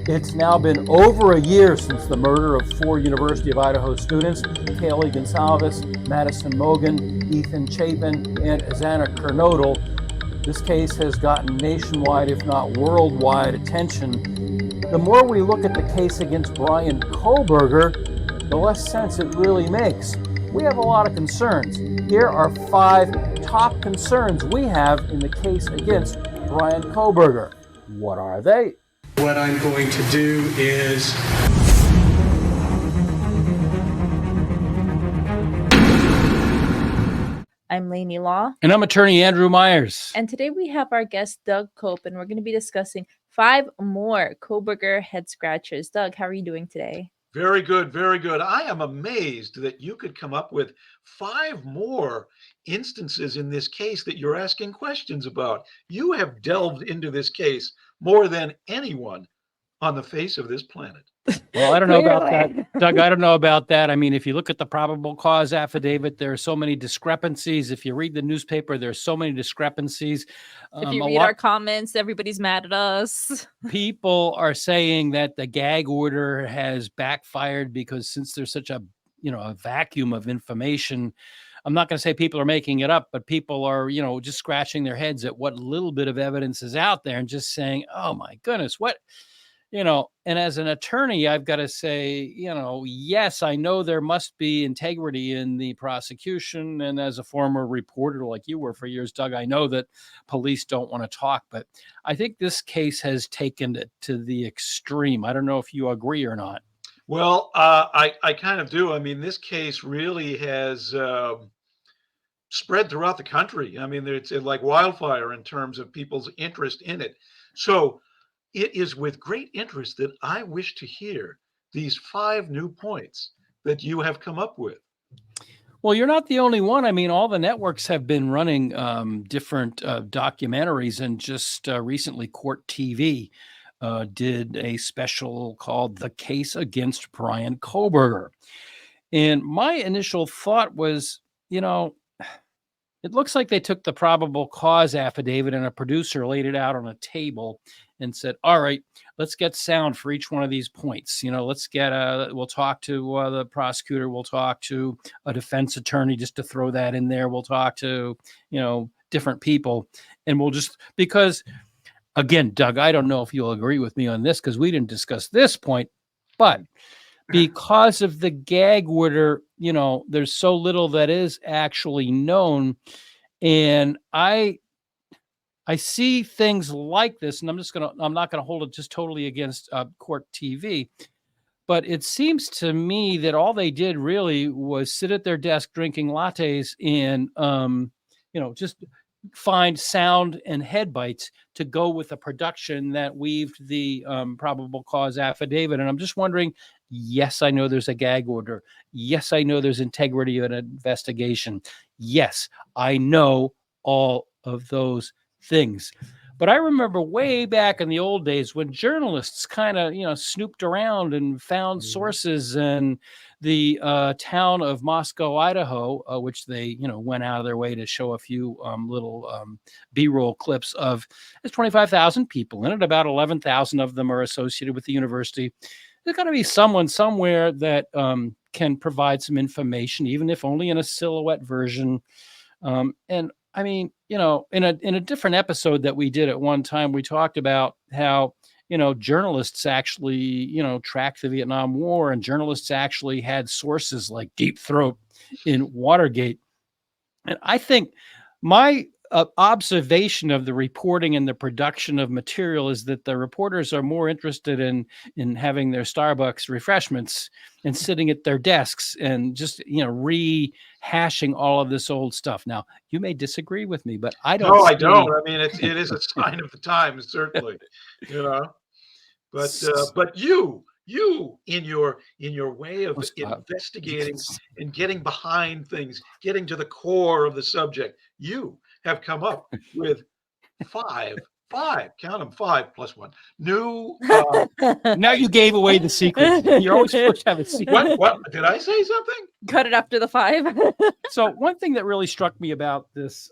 It's now been over a year since the murder of 4 University of Idaho students, Kaylee Goncalves, Madison Mogen, Ethan Chapin, and Xana Kernodle. This case has gotten nationwide, if not worldwide, attention. The more we look at the case against Brian Kohberger, the less sense it really makes. We have a lot of concerns. Here are 5 top concerns we have in the case against Brian Kohberger. What are they? What I'm going to do is I'm Lainey Law. And I'm attorney Andrew Myers. And today we have our guest, Doug Cope, and we're going to be discussing 5 more Kohberger head scratchers. Doug, how are you doing today? very good, very good. I am amazed that you could come up with 5 more instances in this case that you're asking questions about. You have delved into this case more than anyone on the face of this planet. Well, I don't know about that, Doug. I don't know about that. I mean, if you look at the probable cause affidavit, there are so many discrepancies. If you read the newspaper, there's so many discrepancies. If you read our comments, everybody's mad at us. People are saying that the gag order has backfired because since there's such a vacuum of information, I'm not going to say people are making it up, but people are, just scratching their heads at what little bit of evidence is out there and just saying, oh my goodness, what? And as an attorney, I've got to say, yes, I know there must be integrity in the prosecution. And as a former reporter like you were for years, Doug, I know that police don't want to talk, but I think this case has taken it to the extreme. I don't know if you agree or not. Well, I kind of do. I mean, this case really has spread throughout the country. I mean, it's like wildfire in terms of people's interest in it. So it is with great interest that I wish to hear these 5 new points that you have come up with. Well, you're not the only one. I mean, all the networks have been running different documentaries, and just recently Court TV did a special called The Case Against Brian Kohberger. And my initial thought was, it looks like they took the probable cause affidavit and a producer laid it out on a table and said, all right, let's get sound for each one of these points. Let's get we'll talk to the prosecutor. We'll talk to a defense attorney, just to throw that in there. We'll talk to, different people. And we'll just, because again, Doug, I don't know if you'll agree with me on this because we didn't discuss this point, but because of the gag order, there's so little that is actually known. And I see things like this, and I'm not going to hold it just totally against Court TV, but it seems to me that all they did really was sit at their desk drinking lattes and, just find sound and head bites to go with the production that weaved the probable cause affidavit. And I'm just wondering, yes, I know there's a gag order. Yes, I know there's integrity of an investigation. Yes, I know all of those things. But I remember way back in the old days when journalists kind of, snooped around and found sources, and the town of Moscow, Idaho, which they, went out of their way to show a few little B-roll clips of. There's 25,000 people in it. About 11,000 of them are associated with the university. There's got to be someone somewhere that can provide some information, even if only in a silhouette version. And I mean, in a different episode that we did at one time, we talked about how, journalists actually, tracked the Vietnam War, and journalists actually had sources like Deep Throat in Watergate. And I think my observation of the reporting and the production of material is that the reporters are more interested in having their Starbucks refreshments and sitting at their desks and just, rehashing all of this old stuff. Now, you may disagree with me, but I don't. No, I don't. I mean, it is a sign of the times, certainly, but you in your way of investigating and getting behind things, getting to the core of the subject, you have come up with 5, count them, 5 plus 1 new. Now you gave away the secret. You're always supposed to have a secret. What did I say something? Cut it after the 5. So one thing that really struck me about this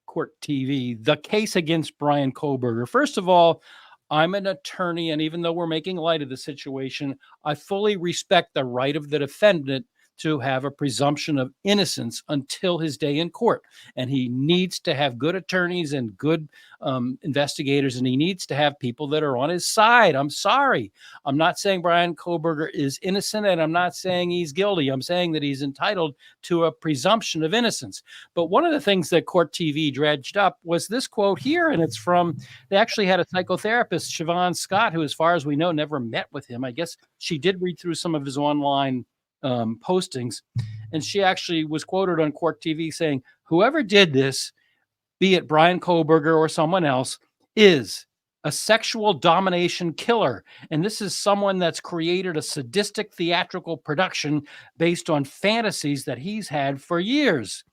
Court TV, the case against Brian Kohberger, first of all, I'm an attorney, and even though we're making light of the situation, I fully respect the right of the defendant to have a presumption of innocence until his day in court. And he needs to have good attorneys and good investigators, and he needs to have people that are on his side. I'm sorry. I'm not saying Brian Kohberger is innocent, and I'm not saying he's guilty. I'm saying that he's entitled to a presumption of innocence. But one of the things that Court TV dredged up was this quote here, and it's from, they actually had a psychotherapist, Siobhan Scott, who, as far as we know, never met with him. I guess she did read through some of his online postings, and she actually was quoted on Court TV saying, whoever did this, be it Brian Kohberger or someone else, is a sexual domination killer. And this is someone that's created a sadistic theatrical production based on fantasies that he's had for years.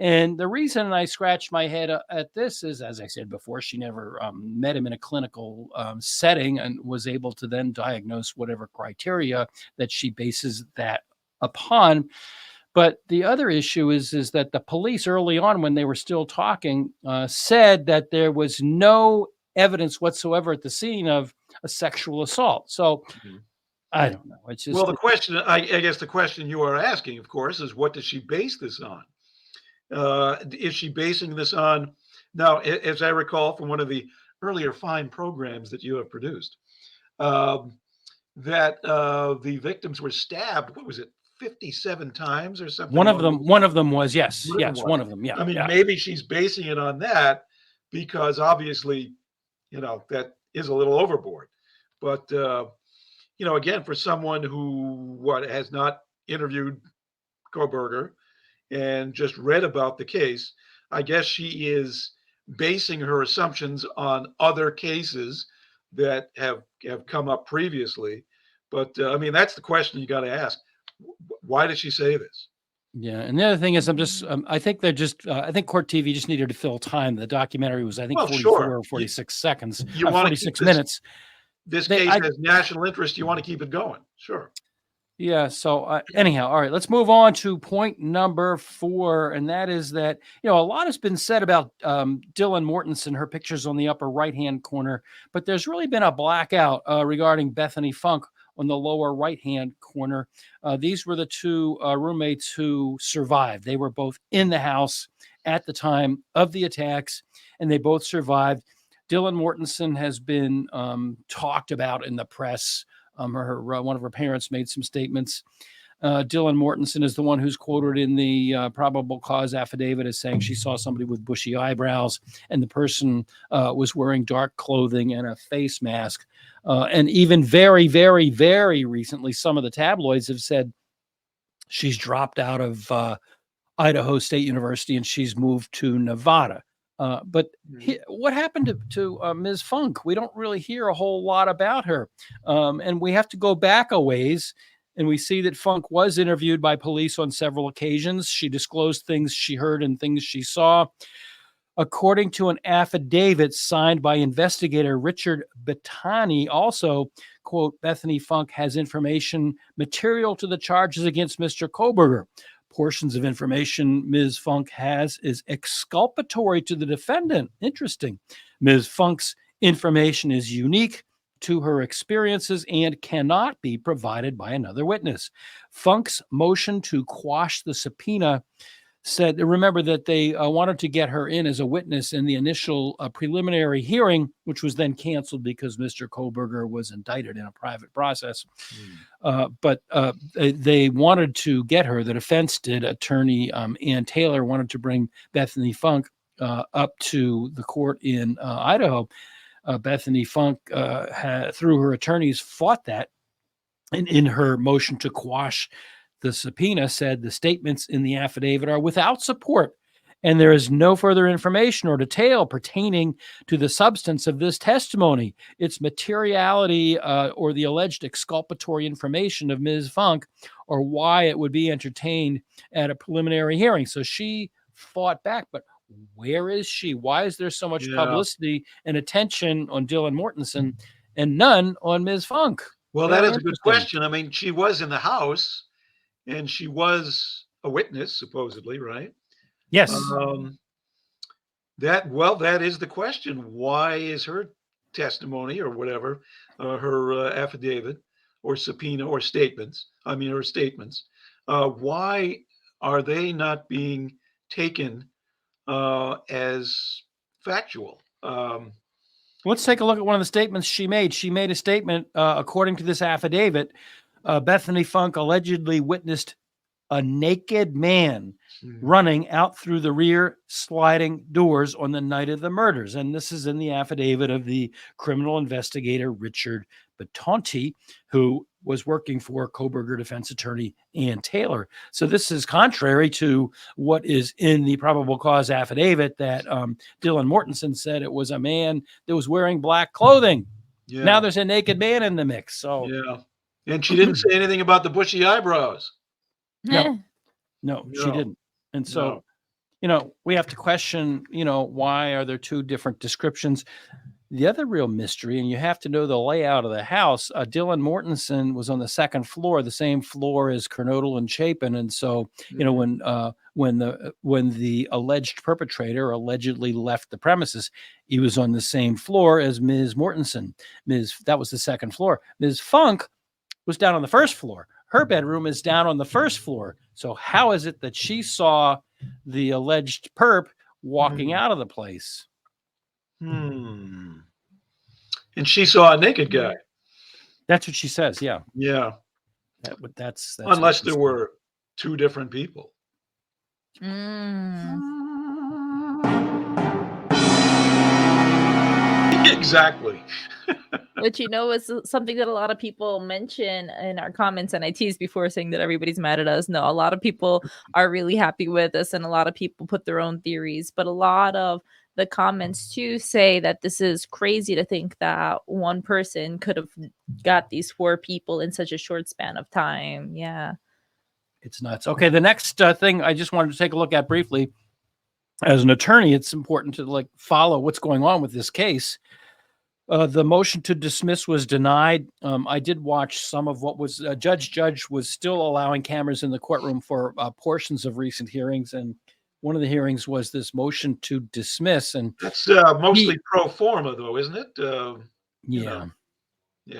And the reason I scratched my head at this is, as I said before, she never met him in a clinical setting and was able to then diagnose whatever criteria that she bases that upon. But the other issue is that the police early on, when they were still talking, said that there was no evidence whatsoever at the scene of a sexual assault. So I don't know. It's just, well, the question, I guess the question you are asking, of course, is what does she base this on? Is she basing this on, now, as I recall from one of the earlier fine programs that you have produced, that the victims were stabbed, what was it, 57 times or something? one of them was, yes, one of them. Yeah. I mean, yeah. maybe she's basing it on that because obviously, that is a little overboard. But, again, for someone who has not interviewed Kohberger and just read about the case, I guess she is basing her assumptions on other cases that have come up previously. But I mean, that's the question you got to ask. Why did she say this? Yeah, and the other thing is, I think they're just, I think Court TV just needed to fill time. The documentary was, I think, 44 or 46 seconds, you want 46 minutes. This case has national interest. You want to keep it going. Sure. Yeah. So anyhow, all right, let's move on to point number 4. And that is that, a lot has been said about Dylan Mortensen, her pictures on the upper right-hand corner, but there's really been a blackout regarding Bethany Funke on the lower right-hand corner. These were the two roommates who survived. They were both in the house at the time of the attacks, and they both survived. Dylan Mortensen has been talked about in the press. One of her parents made some statements. Dylan Mortensen is the one who's quoted in the probable cause affidavit as saying she saw somebody with bushy eyebrows, and the person was wearing dark clothing and a face mask. And even very, very, very recently, some of the tabloids have said she's dropped out of Idaho State University and she's moved to Nevada. But what happened to Ms. Funke? We don't really hear a whole lot about her. And we have to go back a ways, and we see that Funke was interviewed by police on several occasions. She disclosed things she heard and things she saw. According to an affidavit signed by investigator Richard Bettani, also, quote, Bethany Funke has information material to the charges against Mr. Kohberger. Portions of information Ms. Funke has is exculpatory to the defendant. Interesting. Ms. Funke's information is unique to her experiences and cannot be provided by another witness. Funke's motion to quash the subpoena said, remember that they wanted to get her in as a witness in the initial preliminary hearing, which was then canceled because Mr. Kohberger was indicted in a private process. But they wanted to get her, the defense did. Attorney Ann Taylor wanted to bring Bethany Funke up to the court in Idaho. Bethany Funke, through her attorneys, fought that. And in her motion to quash the subpoena, said the statements in the affidavit are without support, and there is no further information or detail pertaining to the substance of this testimony, its materiality, or the alleged exculpatory information of Ms. Funke, or why it would be entertained at a preliminary hearing. So she fought back, but where is she? Why is there so much publicity and attention on Dylan Mortensen and none on Ms. Funke? Well, that is a good question. I mean, she was in the house and she was a witness, supposedly, right? Yes. That is the question. Why is her testimony or whatever, her affidavit or subpoena or statements. I mean, her statements. Why are they not being taken as factual? Let's take a look at one of the statements she made. She made a statement, according to this affidavit, Bethany Funke allegedly witnessed a naked man running out through the rear sliding doors on the night of the murders. And this is in the affidavit of the criminal investigator, Richard Batonti, who was working for Kohberger defense attorney Ann Taylor. So this is contrary to what is in the probable cause affidavit that Dylan Mortensen said it was a man that was wearing black clothing. Yeah. Now there's a naked man in the mix. So yeah. And she didn't say anything about the bushy eyebrows. No, she didn't. And so, No. We have to question, why are there two different descriptions? The other real mystery, and you have to know the layout of the house, Dylan Mortensen was on the second floor, the same floor as Kernodle and Chapin. And so, when the alleged perpetrator allegedly left the premises, he was on the same floor as Ms. Mortensen. That was the second floor. Ms. Funke was down on the first floor. Her bedroom is down on the first floor. So how is it that she saw the alleged perp walking out of the place? And she saw a naked guy. That's what she says. Yeah. Yeah. That's Unless there were two different people. Exactly. Which is something that a lot of people mention in our comments and ITs before, saying that everybody's mad at us. No, a lot of people are really happy with us, and a lot of people put their own theories. But a lot of the comments too say that this is crazy to think that one person could have got these four people in such a short span of time. Yeah. It's nuts. Okay, the next thing I just wanted to take a look at briefly. As an attorney, it's important to follow what's going on with this case. The motion to dismiss was denied. I did watch some of what was Judge was still allowing cameras in the courtroom for portions of recent hearings, and one of the hearings was this motion to dismiss. And that's mostly pro forma, though, isn't it? Yeah.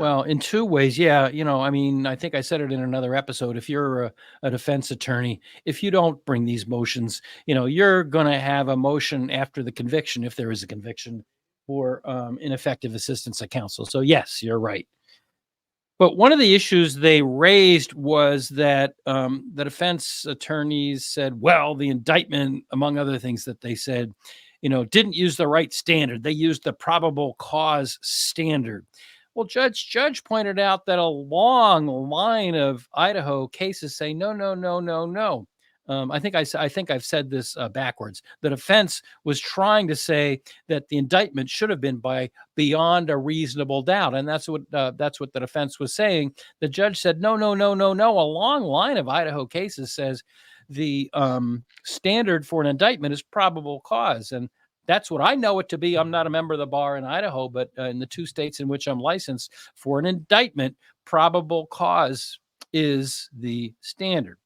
Well, in two ways, yeah. I think I said it in another episode. If you're a defense attorney, if you don't bring these motions, you're going to have a motion after the conviction, if there is a conviction, for ineffective assistance of counsel. So yes, you're right. But one of the issues they raised was that the defense attorneys said, well, the indictment, among other things that they said, didn't use the right standard. They used the probable cause standard. Well, Judge pointed out that a long line of Idaho cases say no. I think I've said this backwards. The defense was trying to say that the indictment should have been by beyond a reasonable doubt, and that's what the defense was saying. The judge said no. A long line of Idaho cases says the standard for an indictment is probable cause, and that's what I know it to be. I'm not a member of the bar in Idaho, but in the two states in which I'm licensed for an indictment, probable cause is the standard.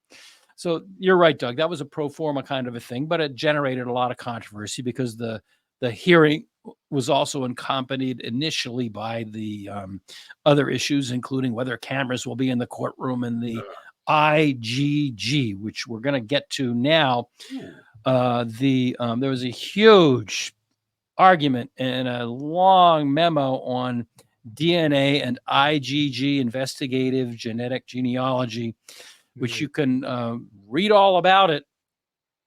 So you're right, Doug. That was a pro forma kind of a thing, but it generated a lot of controversy because the hearing was also accompanied initially by the other issues, including whether cameras will be in the courtroom and the IGG, which we're going to get to now. There was a huge argument and a long memo on DNA and IGG, investigative genetic genealogy, which you can read all about it.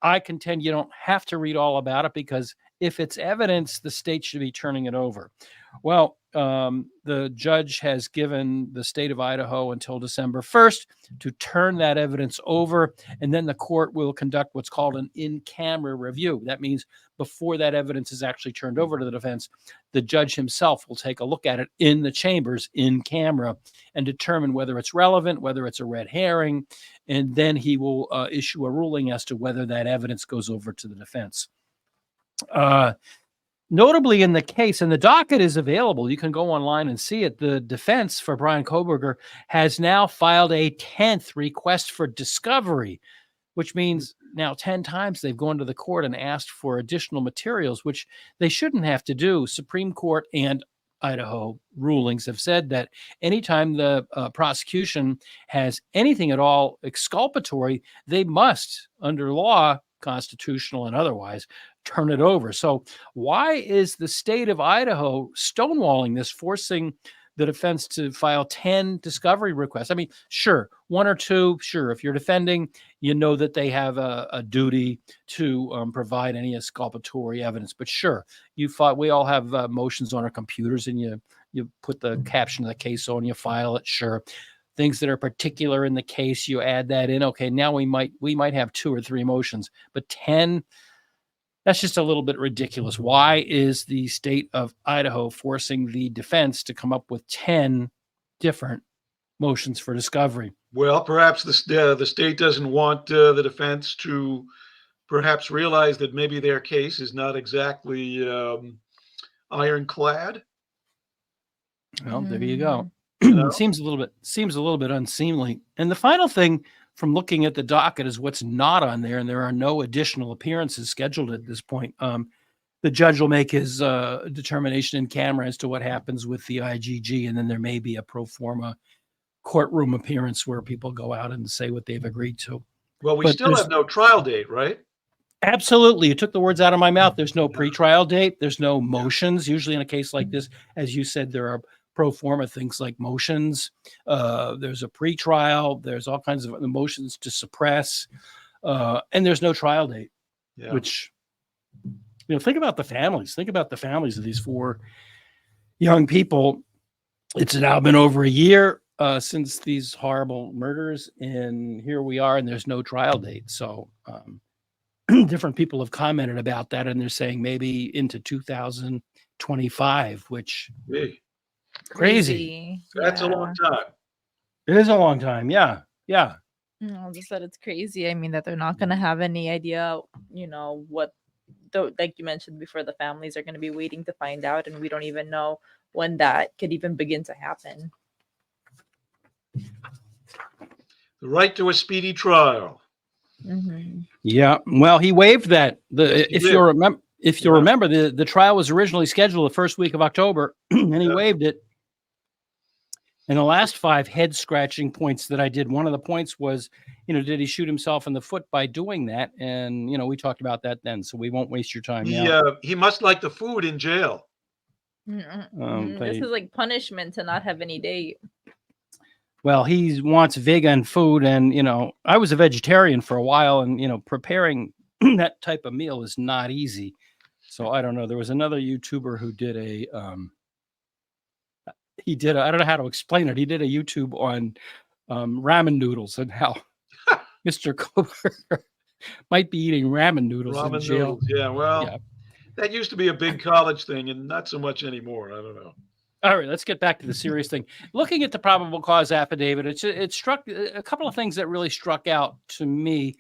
I contend you don't have to read all about it, because if it's evidence, the state should be turning it over. Well, the judge has given the state of Idaho until December 1st to turn that evidence over, and then the court will conduct what's called an in-camera review. That means before that evidence is actually turned over to the defense, the judge himself will take a look at it in the chambers in camera and determine whether it's relevant, whether it's a red herring, and then he will issue a ruling as to whether that evidence goes over to the defense. Notably in the case, and the docket is available, you can go online and see it, the defense for Brian Kohberger has now filed a 10th request for discovery, which means now 10 times they've gone to the court and asked for additional materials, which they shouldn't have to do. Supreme Court and Idaho rulings have said that anytime the prosecution has anything at all exculpatory, they must, under law, constitutional and otherwise, turn it over. So why is the state of Idaho stonewalling this, forcing the defense to file 10 discovery requests? I mean, sure, one or two, sure. If you're defending, you know that they have a duty to provide any exculpatory evidence. But sure, we all have motions on our computers, and you put the caption of the case on, you file it. Sure, things that are particular in the case, you add that in. Okay, now we might have 2 or 3 motions, but 10. That's just a little bit ridiculous. Why is the state of Idaho forcing the defense to come up with 10 different motions for discovery? Well, perhaps the state doesn't want the defense to perhaps realize that maybe their case is not exactly ironclad. Well, there you go. You know? Seems a little bit unseemly. And the final thing from looking at the docket is what's not on there, and there are no additional appearances scheduled at this point. The judge will make his determination in camera as to what happens with the IGG, and then there may be a pro forma courtroom appearance where people go out and say what they've agreed to. Well, we still have no trial date, right? Absolutely. You took the words out of my mouth. There's no pretrial date. There's no motions. Usually in a case like this, as you said, there are pro forma things like motions. There's a pretrial. There's all kinds of motions to suppress. And there's no trial date, which, think about the families. Think about the families of these 4 young people. It's now been over a year since these horrible murders, and here we are, and there's no trial date. So different people have commented about that, and they're saying maybe into 2025, which crazy. That's a long time. It is a long time. Yeah. I just said it's crazy. I mean, that they're not going to have any idea, what, like you mentioned before, the families are going to be waiting to find out, and we don't even know when that could even begin to happen. The right to a speedy trial. Mm-hmm. Yeah. Well, he waived that. If you remember, the trial was originally scheduled the first week of October, and he waived it. And the last 5 head scratching points that I did, one of the points was, did he shoot himself in the foot by doing that? And, we talked about that then, so we won't waste your time now. He must like the food in jail. This is like punishment to not have any date. Well, he wants vegan food, and, I was a vegetarian for a while, and, preparing that type of meal is not easy. So I don't know. There was another YouTuber who did I don't know how to explain it. He did a YouTube on ramen noodles and how Mr. Kohberger might be eating ramen noodles in jail. Noodles, yeah. Well, that used to be a big college thing, and not so much anymore. I don't know. All right, let's get back to the serious thing. Looking at the probable cause affidavit, it struck a couple of things that really struck out to me.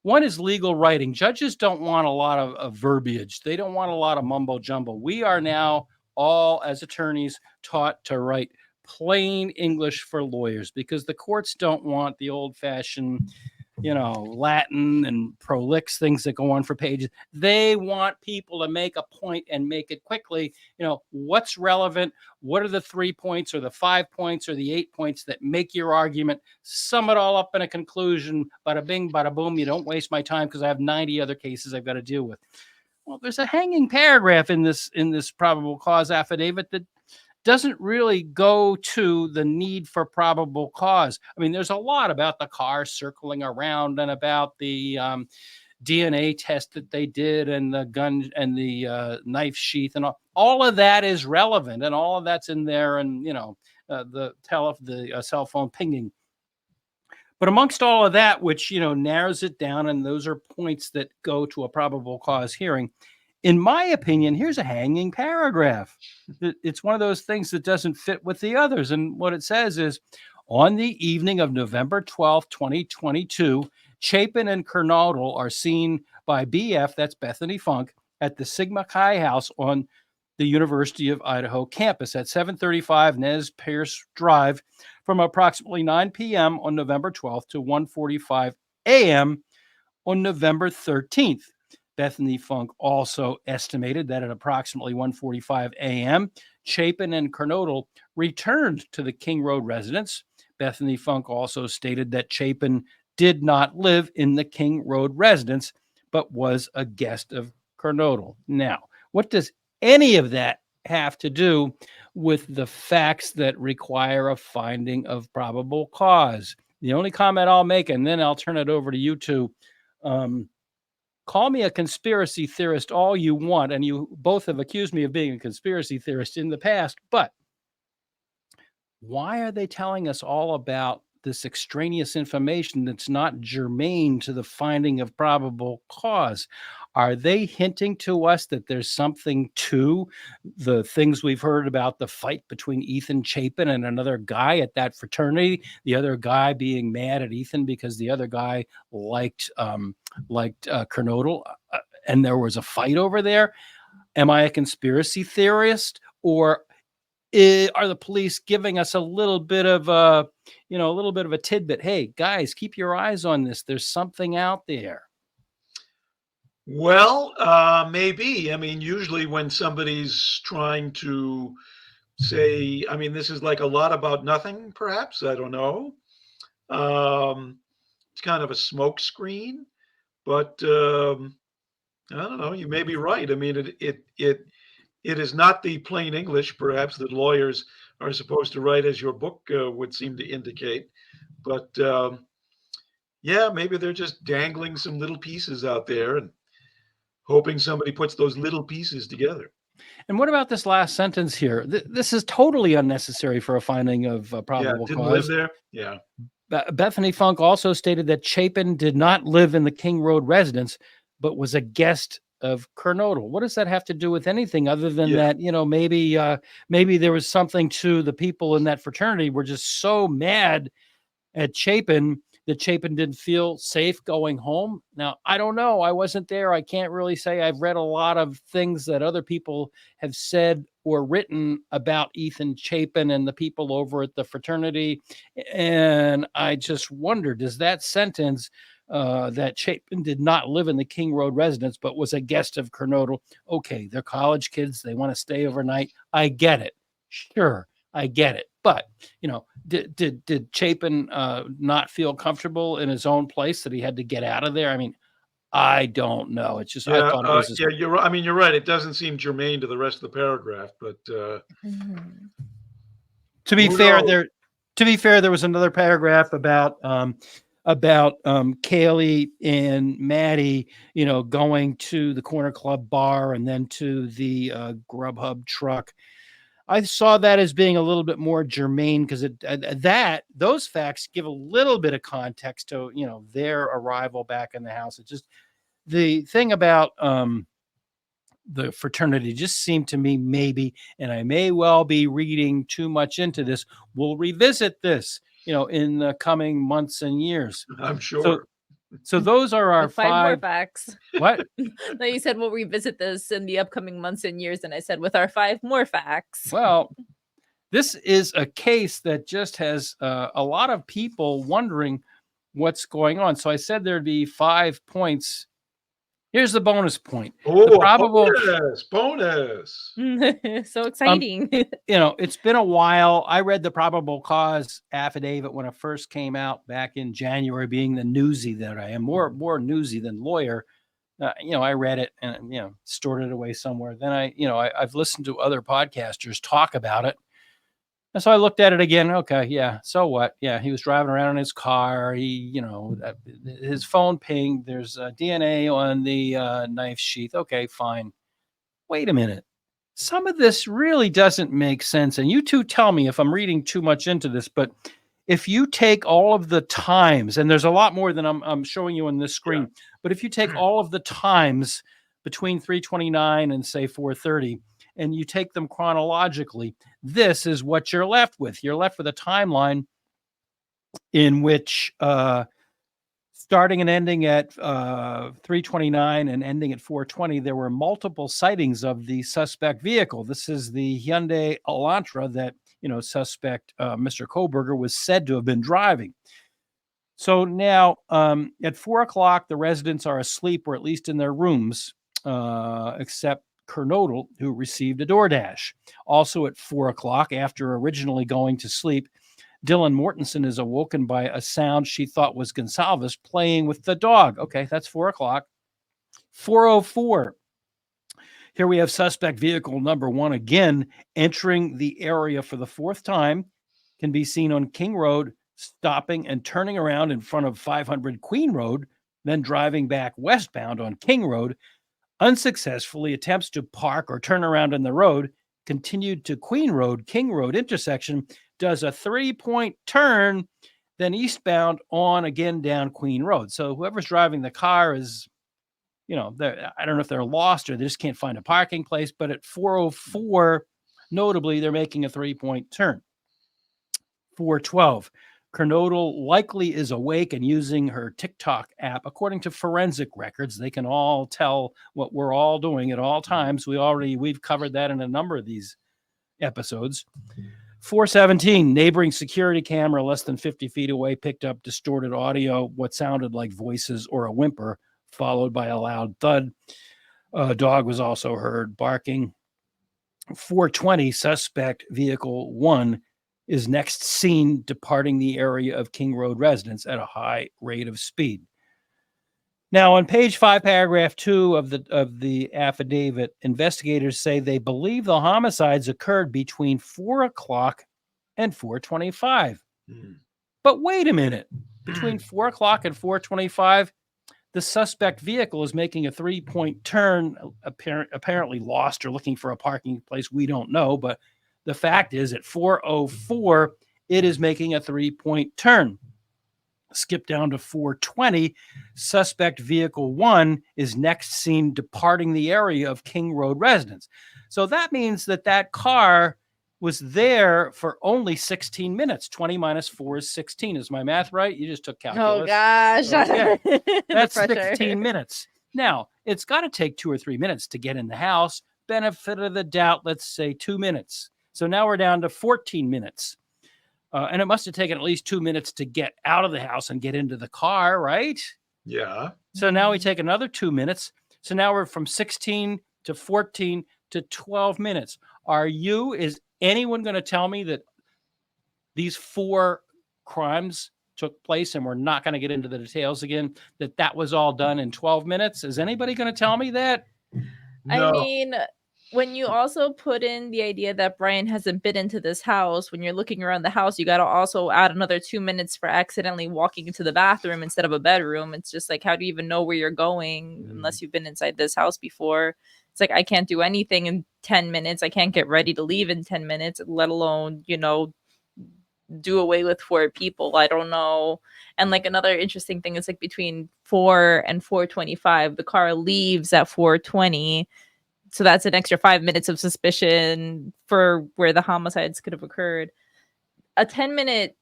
One is legal writing. Judges don't want a lot of verbiage. They don't want a lot of mumbo jumbo. We are now all, as attorneys, taught to write plain English for lawyers, because the courts don't want the old-fashioned, Latin and prolix things that go on for pages. They want people to make a point and make it quickly. What's relevant? What are the 3 points or the 5 points or the 8 points that make your argument? Sum it all up in a conclusion. Bada bing, bada boom. You don't waste my time because I have 90 other cases I've got to deal with. Well, there's a hanging paragraph in this probable cause affidavit that doesn't really go to the need for probable cause. I mean, there's a lot about the car circling around and about the DNA test that they did and the gun and the knife sheath, and all of that is relevant, and all of that's in there, and the cell phone pinging. But amongst all of that, which narrows it down, and those are points that go to a probable cause hearing, in my opinion, here's a hanging paragraph. It's one of those things that doesn't fit with the others. And what it says is, on the evening of November 12th, 2022, Chapin and Kernodle are seen by BF, that's Bethany Funke, at the Sigma Chi House on the University of Idaho campus at 735 Nez Perce Drive from approximately 9 p.m. on November 12th to 1:45 a.m. on November 13th. Bethany Funke also estimated that at approximately 1:45 a.m., Chapin and Kernodle returned to the King Road residence. Bethany Funke also stated that Chapin did not live in the King Road residence, but was a guest of Kernodle. Now, what does any of that have to do with the facts that require a finding of probable cause? The only comment I'll make, and then I'll turn it over to you two. Call me a conspiracy theorist all you want, and you both have accused me of being a conspiracy theorist in the past, but why are they telling us all about this extraneous information that's not germane to the finding of probable cause? Are they hinting to us that there's something to the things we've heard about the fight between Ethan Chapin and another guy at that fraternity? The other guy being mad at Ethan because the other guy liked Kernodle, and there was a fight over there. Am I a conspiracy theorist, or are the police giving us a little bit of a tidbit? Hey, guys, keep your eyes on this. There's something out there. Well, maybe. I mean, usually when somebody's trying to say, I mean, this is like a lot about nothing, perhaps. I don't know. It's kind of a smoke screen, but I don't know. You may be right. I mean, it is not the plain English, perhaps, that lawyers are supposed to write, as your book would seem to indicate. But yeah, maybe they're just dangling some little pieces out there and hoping somebody puts those little pieces together. And what about this last sentence here? This is totally unnecessary for a finding of Yeah, probable didn't live cause. there. Yeah. Bethany Funke also stated that Chapin did not live in the King Road residence, but was a guest of Kernodle. What does that have to do with anything other than Yeah. that, maybe there was something to the people in that fraternity were just so mad at Chapin that Chapin didn't feel safe going home? Now, I don't know. I wasn't there. I can't really say. I've read a lot of things that other people have said or written about Ethan Chapin and the people over at the fraternity. And I just wonder, does that sentence that Chapin did not live in the King Road residence, but was a guest of Kernodle? Okay, they're college kids. They want to stay overnight. I get it. Sure, I get it. But, did Chapin not feel comfortable in his own place that he had to get out of there? I mean, I don't know. It's just, I Yeah. thought it was Yeah. You're right. I mean, you're right. It doesn't seem germane to the rest of the paragraph, but Mhm. to be who fair, knows? there was another paragraph about Kaylee and Maddie, going to the Corner Club bar and then to the Grubhub truck. I saw that as being a little bit more germane because those facts give a little bit of context to their arrival back in the house. It's just the thing about the fraternity just seemed to me maybe, and I may well be reading too much into this. We'll revisit this, in the coming months and years. I'm So, sure. so those are our With 5 more five. facts. What? No, you said we'll revisit this in the upcoming months and years, and I said with our 5 more facts. Well, this is a case that just has a lot of people wondering what's going on. So I said there'd be 5 points. Here's the bonus point. The Oh, probable, bonus. So exciting. it's been a while. I read the probable cause affidavit when it first came out back in January, being the newsie that I am, more newsy than lawyer. I read it and, stored it away somewhere. Then I've listened to other podcasters talk about it. And so I looked at it again. Okay, yeah. So what? Yeah, he was driving around in his car. His phone pinged. There's DNA on the knife sheath. Okay, fine. Wait a minute. Some of this really doesn't make sense. And you two tell me if I'm reading too much into this, but if you take all of the times, and there's a lot more than I'm showing you on this screen, Yeah. but if you take all of the times between 3:29 and say 4:30, and you take them chronologically, this is what you're left with. You're left with a timeline in which starting and ending at 3:29 and ending at 4:20, there were multiple sightings of the suspect vehicle. This is the Hyundai Elantra that, suspect Mr. Kohberger was said to have been driving. So now at 4 o'clock, the residents are asleep, or at least in their rooms, except Kernodle, who received a DoorDash. Also at 4 o'clock, after originally going to sleep, Dylan Mortensen is awoken by a sound she thought was Goncalves playing with the dog. Okay, that's 4 o'clock. 4:04. Here we have suspect vehicle number 1 again entering the area for the 4th time. Can be seen on King Road, stopping and turning around in front of 500 Queen Road, then driving back westbound on King Road. Unsuccessfully attempts to park or turn around in the road, continued to Queen Road, King Road intersection, does a 3-point turn, then eastbound on again down Queen Road. So whoever's driving the car is, I don't know if they're lost or they just can't find a parking place, but at 4:04, notably, they're making a 3-point turn. 4:12. Kernodle likely is awake and using her TikTok app. According to forensic records, they can all tell what we're all doing at all times. We've covered that in a number of these episodes. 4:17. Neighboring security camera less than 50 feet away picked up distorted audio, what sounded like voices or a whimper, followed by a loud thud. A dog was also heard barking. 4:20. Suspect vehicle 1 is next seen departing the area of King Road residence at a high rate of speed. Now, on page 5, paragraph 2 of the affidavit, investigators say they believe the homicides occurred between 4 o'clock and 4:25. But wait a minute. Between 4 o'clock and 4:25, the suspect vehicle is making a 3-point turn, apparently lost or looking for a parking place. We don't know, but the fact is at 4:04, it is making a 3-point turn. Skip down to 4:20. Suspect vehicle 1 is next seen departing the area of King Road residence. So that means that car was there for only 16 minutes. 20 minus 4 is 16. Is my math right? You just took calculus. Oh, gosh. Okay. That's The pressure. 16 minutes. Now, it's got to take 2 or 3 minutes to get in the house. Benefit of the doubt, let's say 2 minutes. So now we're down to 14 minutes. And it must have taken at least 2 minutes to get out of the house and get into the car, right? Yeah. So now we take another 2 minutes. So now we're from 16 to 14 to 12 minutes. Is anyone going to tell me that these 4 crimes took place, and we're not going to get into the details again, that was all done in 12 minutes? Is anybody going to tell me that? No. I mean, when you also put in the idea that Brian hasn't been into this house, when you're looking around the house, you got to also add another 2 minutes for accidentally walking into the bathroom instead of a bedroom. It's just like, how do you even know where you're going unless you've been inside this house before? It's like, I can't do anything in 10 minutes. I can't get ready to leave in 10 minutes, let alone, do away with 4 people. I don't know. And like another interesting thing is like between 4 and 4:25, the car leaves at 4:20. So that's an extra 5 minutes of suspicion for where the homicides could have occurred. A 10-minute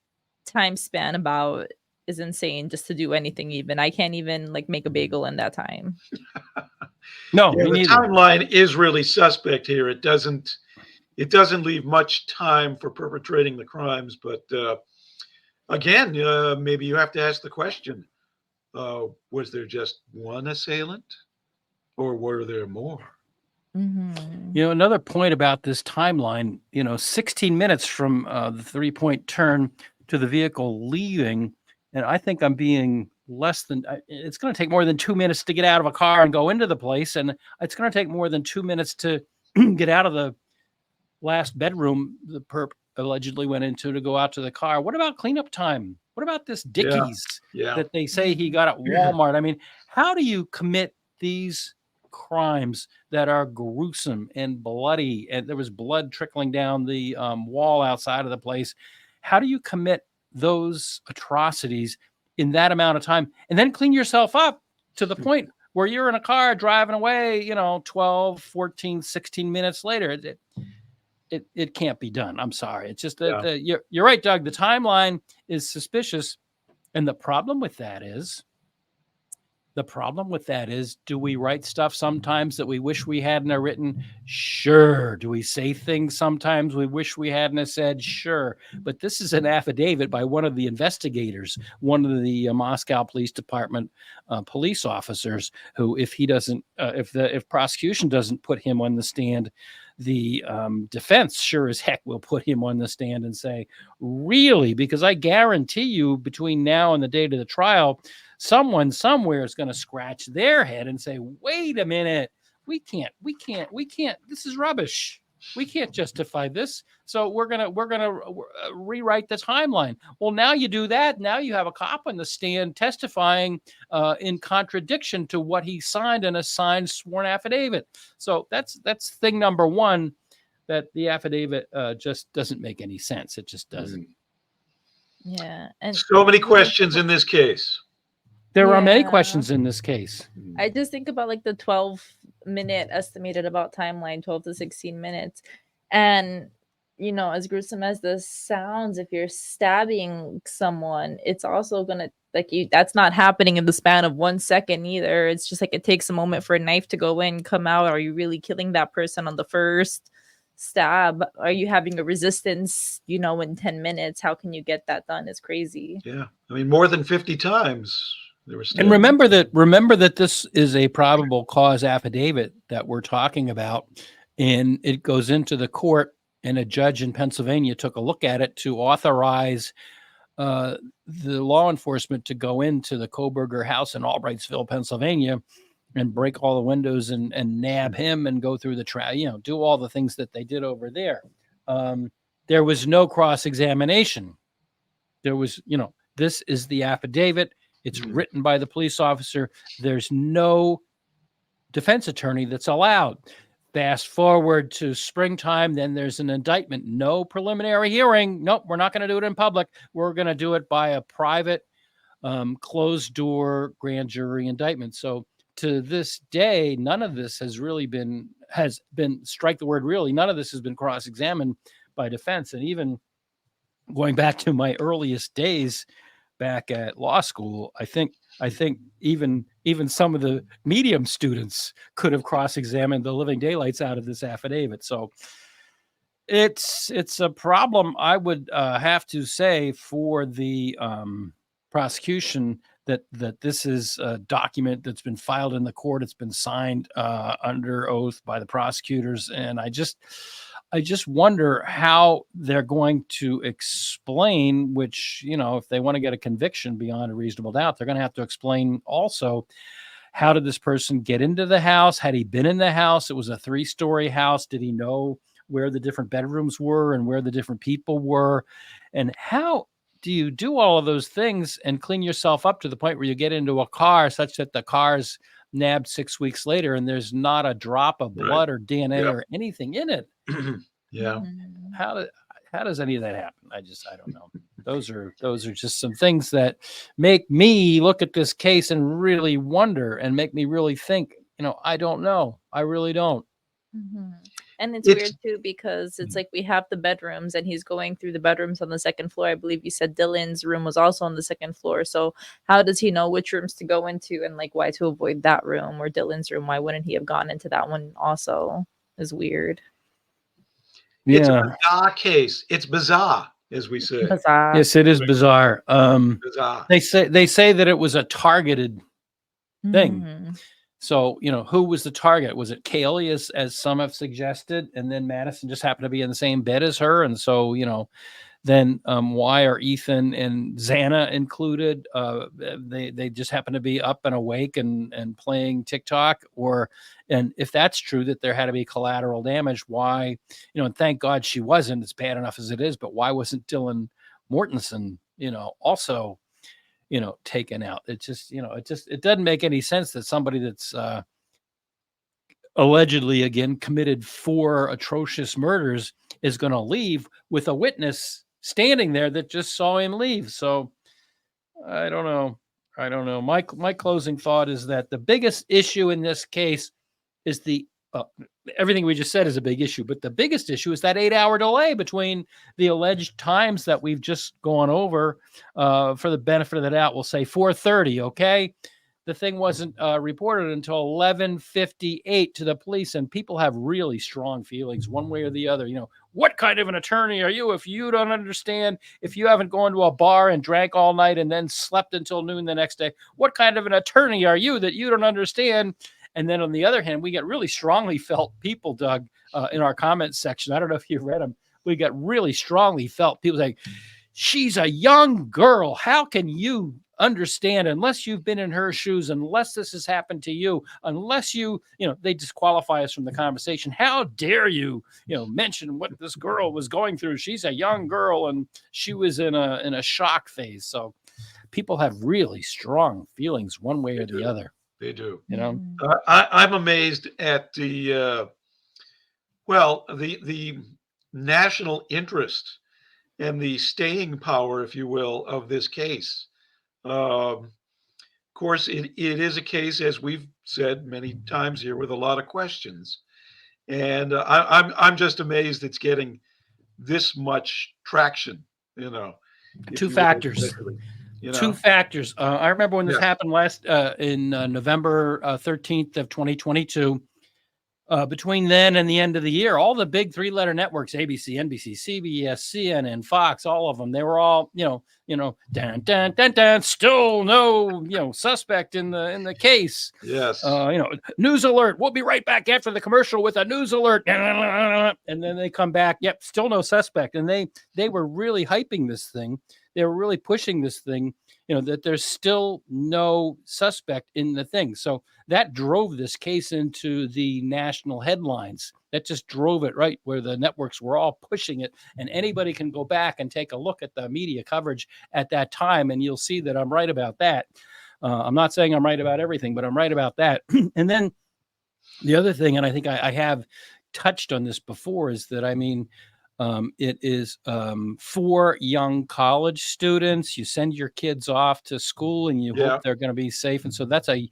time span about is insane just to do anything even. I can't even like make a bagel in that time. No, Yeah, me the neither. timeline is really suspect here. It doesn't leave much time for perpetrating the crimes. But again, maybe you have to ask the question: was there just one assailant, or were there more? Mm-hmm. Another point about this timeline, 16 minutes from the 3-point turn to the vehicle leaving. And I think I'm being it's going to take more than 2 minutes to get out of a car and go into the place. And it's going to take more than 2 minutes to get out of the last bedroom the perp allegedly went into to go out to the car. What about cleanup time? What about this Dickies that they say he got at Walmart? I mean, how do you commit these crimes that are gruesome and bloody? And there was blood trickling down the wall outside of the place. How do you commit those atrocities in that amount of time and then clean yourself up to the point where you're in a car driving away, 12, 14, 16 minutes later? It can't be done. I'm sorry. It's just that you're right, Doug. The timeline is suspicious. And the problem with that is The problem with that is, do we write stuff sometimes that we wish we hadn't have written? Sure. Do we say things sometimes we wish we hadn't have said? Sure. But this is an affidavit by one of the investigators, one of the Moscow Police Department police officers, who, if he doesn't, if prosecution doesn't put him on the stand, the defense sure as heck will put him on the stand and say, really? Because I guarantee you, between now and the date of the trial, someone somewhere is going to scratch their head and say, wait a minute, we can't, this is rubbish. We can't justify this. So we're going to rewrite the timeline. Well, now you do that. Now you have a cop on the stand testifying in contradiction to what he signed in a signed sworn affidavit. So that's thing number one, that the affidavit just doesn't make any sense. It just doesn't. Yeah. And so many questions in this case. There are many questions in this case. I just think about like the 12-minute estimated about timeline, 12 to 16 minutes. And, you know, as gruesome as this sounds, if you're stabbing someone, it's also going to, like, that's not happening in the span of 1 second either. It's just like it takes a moment for a knife to go in, come out. Are you really killing that person on the first stab? Are you having a resistance, you know, in 10 minutes? How can you get that done? It's crazy. Yeah. I mean, more than 50 times. And remember that this is a probable cause affidavit that we're talking about, and it goes into the court, and a judge in Pennsylvania took a look at it to authorize the law enforcement to go into the Kohberger house in Albrightsville, Pennsylvania, and break all the windows and nab him and go through the trial, you know, do all the things that they did over there. There was no cross-examination. There was, you know, this is the affidavit. It's written by the police officer. There's no defense attorney that's allowed. Fast forward to springtime, then there's an indictment. No preliminary hearing. Nope, we're not going to do it in public. We're going to do it by a private, closed-door grand jury indictment. So to this day, none of this has been, strike the word really, none of this has been cross-examined by defense. And even going back to my earliest days back at law school, I think even some of the medium students could have cross-examined the living daylights out of this affidavit. So it's a problem, I would have to say, for the prosecution, that this is a document that's been filed in the court. It's been signed under oath by the prosecutors, and I just wonder how they're going to explain, which, you know, if they want to get a conviction beyond a reasonable doubt, they're going to have to explain also, how did this person get into the house? Had he been in the house? It was a 3-story house. Did he know where the different bedrooms were and where the different people were? And how do you do all of those things and clean yourself up to the point where you get into a car such that the car's nabbed 6 weeks later and there's not a drop of blood or DNA or anything in it? Yeah. How does any of that happen? I don't know. Those are just some things that make me look at this case and really wonder, and make me really think, you know, I don't know. I really don't. And it's weird too, because it's like we have the bedrooms and he's going through the bedrooms on the second floor. I believe you said Dylan's room was also on the second floor. So how does he know which rooms to go into, and like why to avoid that room or Dylan's room? Why wouldn't he have gone into that one also? Is weird. It's a bizarre case. It's bizarre, as we say. Bizarre. Yes, it is bizarre. Bizarre. They say that it was a targeted thing. So, you know, who was the target? Was it Kaylee, as some have suggested? And then Madison just happened to be in the same bed as her. And so, you know, then why are Ethan and Xana included? They just happen to be up and awake and playing TikTok. And if that's true, that there had to be collateral damage, why, you know, and thank God she wasn't. It's bad enough as it is, but why wasn't Dylan Mortensen, you know, also, you know, taken out? It just, you know, it doesn't make any sense that somebody that's allegedly, again, committed 4 atrocious murders is going to leave with a witness standing there that just saw him leave. So I don't know. My closing thought is that the biggest issue in this case is everything we just said is a big issue, but the biggest issue is that 8-hour delay between the alleged times that we've just gone over. For the benefit of the doubt, we'll say 4:30. Okay. the thing wasn't reported until 11:58 to the police. And people have really strong feelings one way or the other. What kind of an attorney are you if you don't understand, if you haven't gone to a bar and drank all night and then slept until noon the next day? What kind of an attorney are you that you don't understand? And then on the other hand, we get really strongly felt people, Doug, in our comments section. I don't know if you read them. We got really strongly felt people saying, she's a young girl. How can you understand, unless you've been in her shoes, unless this has happened to you, unless they disqualify us from the conversation. How dare you, mention what this girl was going through? She's a young girl and she was in a shock phase. So people have really strong feelings one way or the other. They do. Mm-hmm. I'm amazed at the national interest and the staying power, if you will, of this case. Of course, it is a case, as we've said many times here, with a lot of questions, and I'm just amazed it's getting this much traction. Two factors. Two factors. I remember when this happened last in November 13th of 2022. Between then and the end of the year, all the big 3-letter networks, ABC, NBC, CBS, CNN, Fox, all of them, they were all, dun, dun, dun, dun, still no, suspect in the case. Yes. News alert. We'll be right back after the commercial with a news alert. And then they come back. Yep. Still no suspect. And they were really hyping this thing. They were really pushing this thing, that there's still no suspect in the thing. So that drove this case into the national headlines. That just drove it right where the networks were all pushing it. And anybody can go back and take a look at the media coverage at that time, and you'll see that I'm right about that. I'm not saying I'm right about everything, but I'm right about that. And then the other thing, and I think I have touched on this before, is that, it is for young college students. You send your kids off to school and you hope they're going to be safe. And so that's a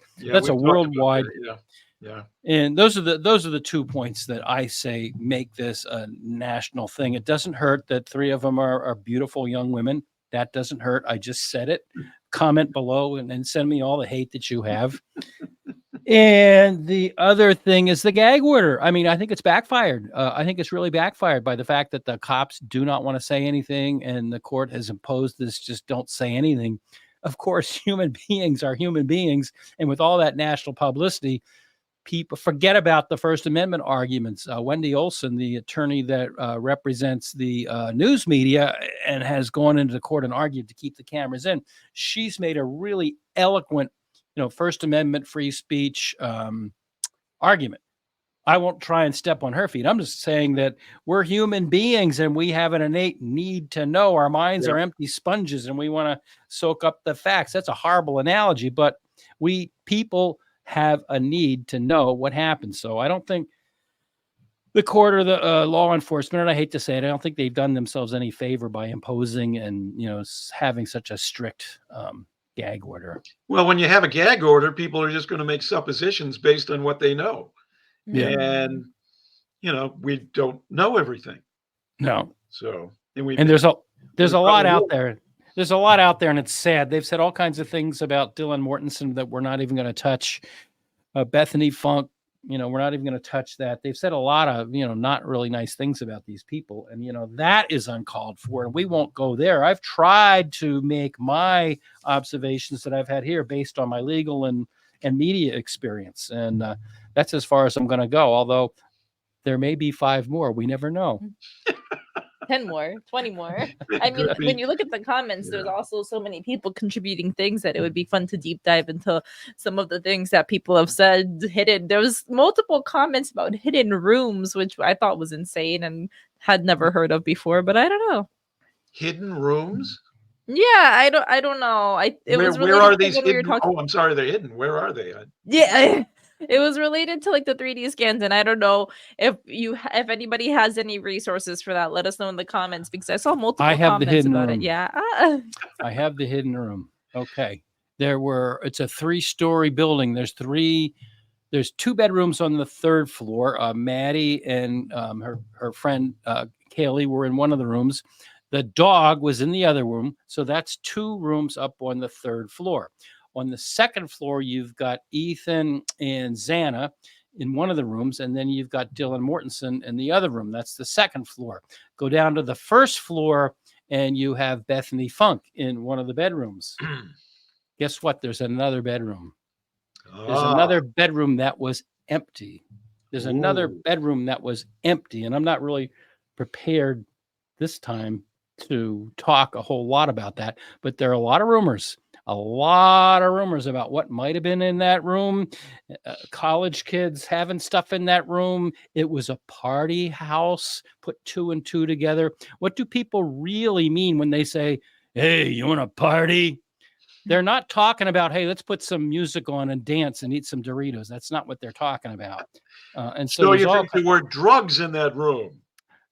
worldwide. Yeah. And those are the 2 points that I say make this a national thing. It doesn't hurt that 3 of them are beautiful young women. That doesn't hurt. I just said it. Comment below and send me all the hate that you have. And the other thing is the gag order. I think it's backfired. I think it's really backfired by the fact that the cops do not want to say anything, and the court has imposed this just don't say anything. Of course, human beings are human beings, and with all that national publicity, people forget about the First Amendment arguments. Wendy Olson, the attorney that represents the news media and has gone into the court and argued to keep the cameras in, she's made a really eloquent First Amendment free speech argument. I won't try and step on her feet. I'm just saying that we're human beings and we have an innate need to know. Our minds are empty sponges and we want to soak up the facts. That's a horrible analogy, but people have a need to know what happened. So I don't think the court or the law enforcement, and I hate to say it, I don't think they've done themselves any favor by imposing and having such a strict gag order. Well, when you have a gag order, people are just going to make suppositions based on what they know. Yeah. And, we don't know everything. No. So, there's a lot out there. There's a lot out there, and it's sad. They've said all kinds of things about Dylan Mortensen that we're not even going to touch. Bethany Funke, we're not even going to touch that. They've said a lot of, not really nice things about these people. And, that is uncalled for. And we won't go there. I've tried to make my observations that I've had here based on my legal and media experience. And that's as far as I'm going to go. Although there may be 5 more. We never know. 10 more, 20 more. When you look at the comments, there's also so many people contributing things that it would be fun to deep dive into some of the things that people have said hidden. There was multiple comments about hidden rooms, which I thought was insane and had never heard of before, but I don't know. Hidden rooms? Yeah, I don't know. Where are these hidden? I'm sorry, they're hidden. Where are they? Yeah. It was related to the 3D scans, and I don't know if anybody has any resources for that. Let us know in the comments because I saw multiple comments about it. Yeah, I have the hidden room. Okay, it's a 3-story building. There's 2 bedrooms on the 3rd floor. Maddie and her friend Kaylee were in one of the rooms. The dog was in the other room, so that's 2 rooms up on the 3rd floor. On the second floor, you've got Ethan and Xana in one of the rooms, and then you've got Dylan Mortensen in the other room. That's the second floor. Go down to the first floor, and you have Bethany Funke in one of the bedrooms. Guess what? There's another bedroom. There's another bedroom that was empty. There's another bedroom that was empty, and I'm not really prepared this time to talk a whole lot about that, but there are a lot of rumors about what might have been in that room. College kids having stuff in that room. It was a party house. Put 2 and 2 together. What do people really mean when they say, hey, you want to party? They're not talking about, hey, let's put some music on and dance and eat some Doritos. That's not what they're talking about. And so you think there were drugs in that room?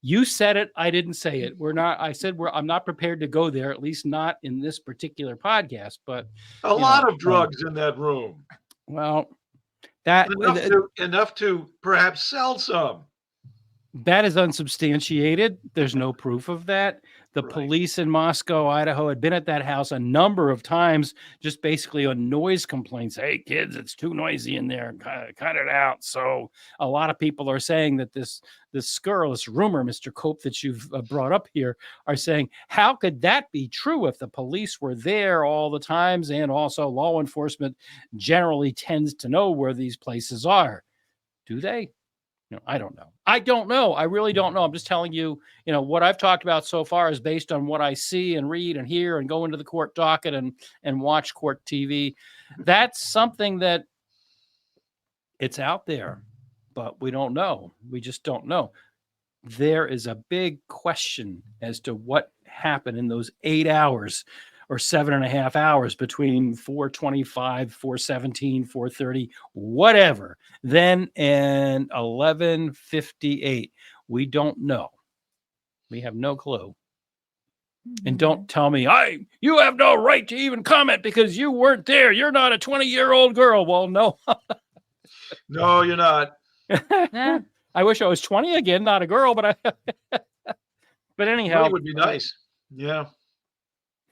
You said it. I didn't say it. I said I'm not prepared to go there, at least not in this particular podcast. But a lot of drugs in that room. Well, that enough to perhaps sell some. That is unsubstantiated. There's no proof of that. The police in Moscow, Idaho, had been at that house a number of times, just basically on noise complaints. Hey, kids, it's too noisy in there. Cut it out. So a lot of people are saying that this scurrilous rumor, Mr. Cope, that you've brought up here, are saying, how could that be true if the police were there all the times, and also law enforcement generally tends to know where these places are? Do they? No, I don't know. I don't know. I really don't know. I'm just telling you, what I've talked about so far is based on what I see and read and hear and go into the court docket and watch court TV. That's something that it's out there, but we don't know. We just don't know. There is a big question as to what happened in those 8 hours or 7.5 hours between 4:25, 4:17, 4:30, whatever, then and 11:58. We don't know. We have no clue. And don't tell me, you have no right to even comment because you weren't there. You're not a 20-year-old girl. Well, no. No, you're not. I wish I was 20 again, not a girl, but but anyhow. That would be nice. Yeah.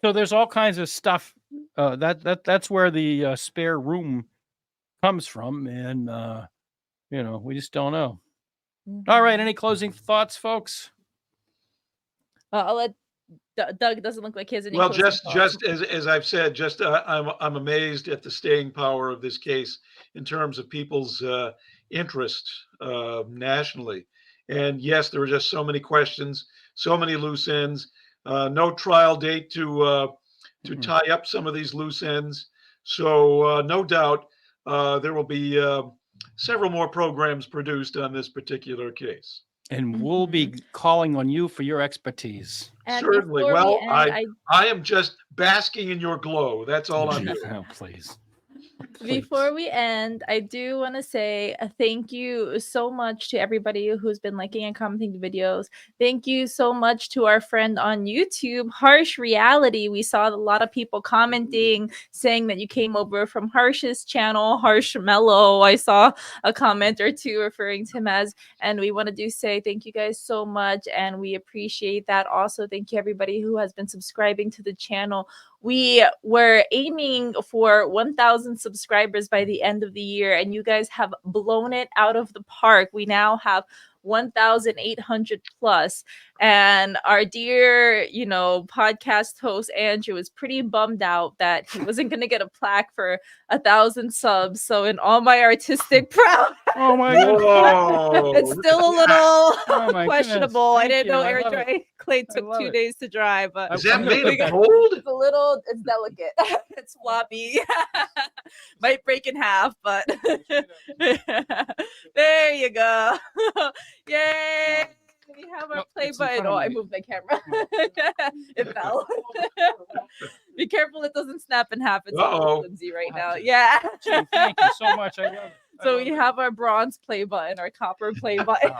So there's all kinds of stuff that's where the spare room comes from, and we just don't know. All right, any closing thoughts, folks? I'll let Doug. Doesn't look like he has any. Well, just as I've said, I'm amazed at the staying power of this case in terms of people's interest nationally. And yes, there were just so many questions, so many loose ends. No trial date to tie up some of these loose ends. So no doubt there will be several more programs produced on this particular case. And we'll be calling on you for your expertise. And certainly. Well, I am just basking in your glow. That's all I'm doing. Oh, please. Before we end, I do want to say a thank you so much to everybody who's been liking and commenting the videos. Thank you so much to our friend on YouTube, Harsh Reality. We saw a lot of people commenting, saying that you came over from Harsh's channel, Harsh Mellow. I saw a comment or two referring to him as, and we wanted to say thank you guys so much, and we appreciate that. Also, thank you everybody who has been subscribing to the channel. We were aiming for 1,000 subscribers by the end of the year, and you guys have blown it out of the park. We now have 1,800 plus, and our dear podcast host Andrew was pretty bummed out that he wasn't going to get a plaque for 1,000 subs. So in all my artistic pride, oh my god, it's still a little questionable. I didn't know air dry clay took 2 days to dry, but is that made of gold? It's delicate. It's floppy. Might break in half, but there you go. Yay! We have our play button. Oh, I moved my camera. It fell. Be careful it doesn't snap in half. It's a little flimsy right now. Yeah. Thank you so much. I love it. So we have our bronze play button, our copper play button.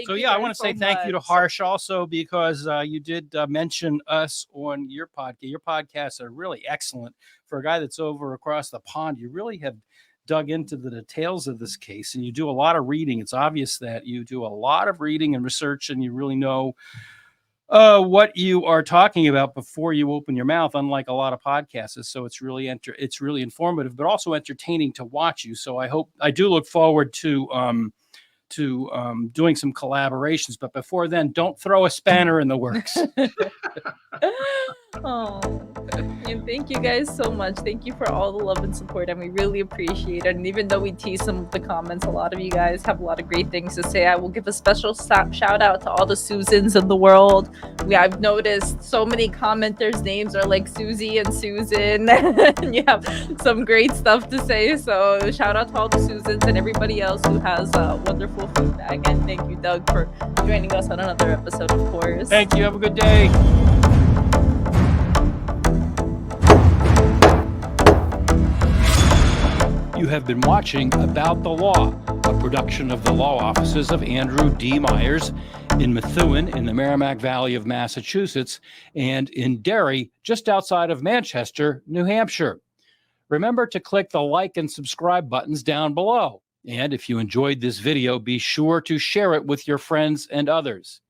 So yeah, I want to say thank you to Harsh also, because you did mention us on your podcast. Your podcasts are really excellent for a guy that's over across the pond. You really have dug into the details of this case, and you do a lot of reading. It's obvious that you do a lot of reading and research, and you really know what you are talking about before you open your mouth, unlike a lot of podcasts. So it's really informative, but also entertaining to watch you. So I do look forward to doing some collaborations. But before then, don't throw a spanner in the works. Oh, and thank you guys so much. Thank you for all the love and support, and we really appreciate it. And even though we tease some of the comments, a lot of you guys have a lot of great things to say. I will give a special shout out to all the Susans in the world. I've noticed so many commenters' names are like Susie and Susan, and you have some great stuff to say. So shout out to all the Susans and everybody else who has wonderful feedback. And thank you, Doug, for joining us on another episode, of course. Thank you. Have a good day. You have been watching About the Law, a production of the law offices of Andrew D. Myers in Methuen in the Merrimack Valley of Massachusetts and in Derry, just outside of Manchester, New Hampshire. Remember to click the like and subscribe buttons down below. And if you enjoyed this video, be sure to share it with your friends and others.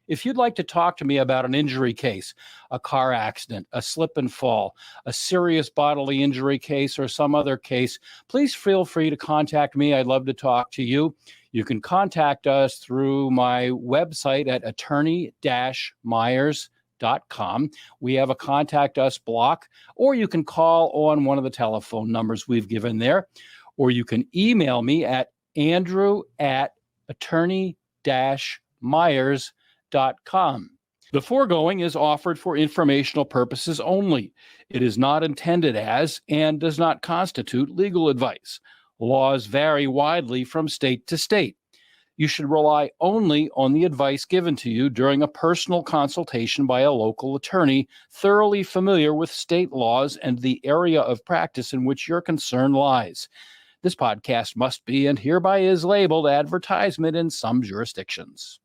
If you'd like to talk to me about an injury case, a car accident, a slip and fall, a serious bodily injury case, or some other case, please feel free to contact me. I'd love to talk to you. You can contact us through my website at attorney-myers.com. We have a contact us block, or you can call on one of the telephone numbers we've given there, or you can email me at andrew@attorney-myers.com. The foregoing is offered for informational purposes only. It is not intended as and does not constitute legal advice. Laws vary widely from state to state. You should rely only on the advice given to you during a personal consultation by a local attorney thoroughly familiar with state laws and the area of practice in which your concern lies. This podcast must be and hereby is labeled advertisement in some jurisdictions.